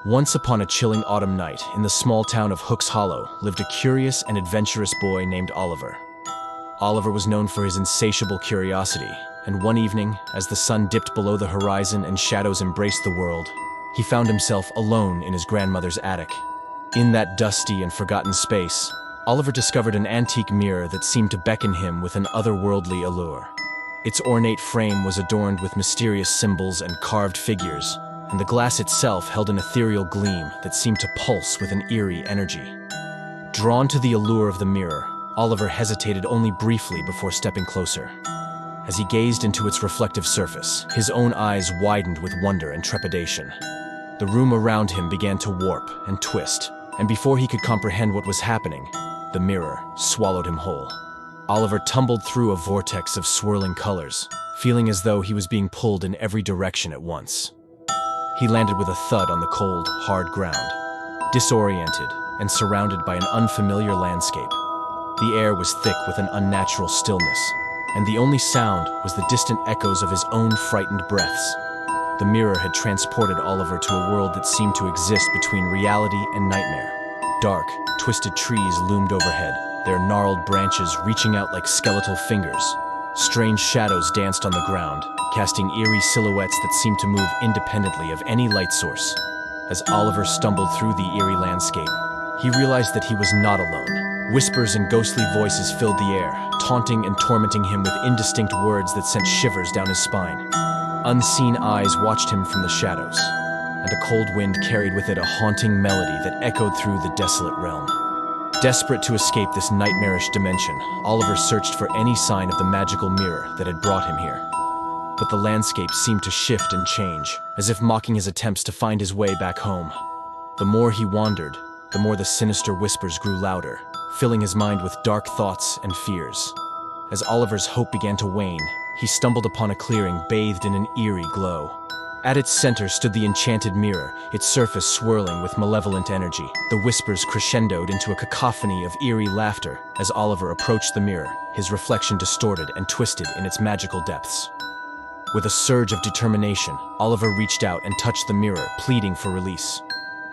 Once upon a chilling autumn night, in the small town of Hook's Hollow, lived a curious and adventurous boy named Oliver. Oliver was known for his insatiable curiosity, and one evening, as the sun dipped below the horizon and shadows embraced the world, he found himself alone in his grandmother's attic. In that dusty and forgotten space, Oliver discovered an antique mirror that seemed to beckon him with an otherworldly allure. Its ornate frame was adorned with mysterious symbols and carved figures, and the glass itself held an ethereal gleam that seemed to pulse with an eerie energy. Drawn to the allure of the mirror, Oliver hesitated only briefly before stepping closer. As he gazed into its reflective surface, his own eyes widened with wonder and trepidation. The room around him began to warp and twist, and before he could comprehend what was happening, the mirror swallowed him whole. Oliver tumbled through a vortex of swirling colors, feeling as though he was being pulled in every direction at once. He landed with a thud on the cold, hard ground, disoriented and surrounded by an unfamiliar landscape. The air was thick with an unnatural stillness, and the only sound was the distant echoes of his own frightened breaths. The mirror had transported Oliver to a world that seemed to exist between reality and nightmare. Dark, twisted trees loomed overhead, their gnarled branches reaching out like skeletal fingers. Strange shadows danced on the ground, casting eerie silhouettes that seemed to move independently of any light source. As Oliver stumbled through the eerie landscape, he realized that he was not alone. Whispers and ghostly voices filled the air, taunting and tormenting him with indistinct words that sent shivers down his spine. Unseen eyes watched him from the shadows, and a cold wind carried with it a haunting melody that echoed through the desolate realm. Desperate to escape this nightmarish dimension, Oliver searched for any sign of the magical mirror that had brought him here. But the landscape seemed to shift and change, as if mocking his attempts to find his way back home. The more he wandered, the more the sinister whispers grew louder, filling his mind with dark thoughts and fears. As Oliver's hope began to wane, he stumbled upon a clearing bathed in an eerie glow. At its center stood the enchanted mirror, its surface swirling with malevolent energy. The whispers crescendoed into a cacophony of eerie laughter as Oliver approached the mirror, his reflection distorted and twisted in its magical depths. With a surge of determination, Oliver reached out and touched the mirror, pleading for release.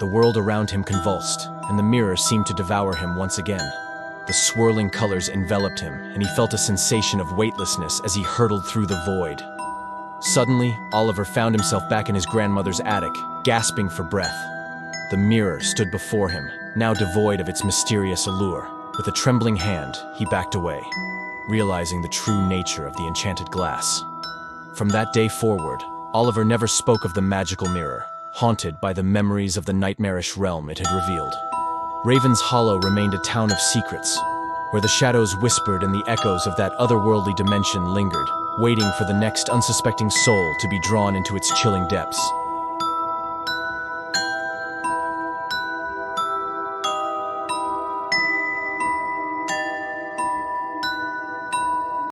The world around him convulsed, and the mirror seemed to devour him once again. The swirling colors enveloped him, and he felt a sensation of weightlessness as he hurtled through the void. Suddenly, Oliver found himself back in his grandmother's attic, gasping for breath. The mirror stood before him, now devoid of its mysterious allure. With a trembling hand, he backed away, realizing the true nature of the enchanted glass. From that day forward, Oliver never spoke of the magical mirror, haunted by the memories of the nightmarish realm it had revealed. Raven's Hollow remained a town of secrets, where the shadows whispered and the echoes of that otherworldly dimension lingered, waiting for the next unsuspecting soul to be drawn into its chilling depths.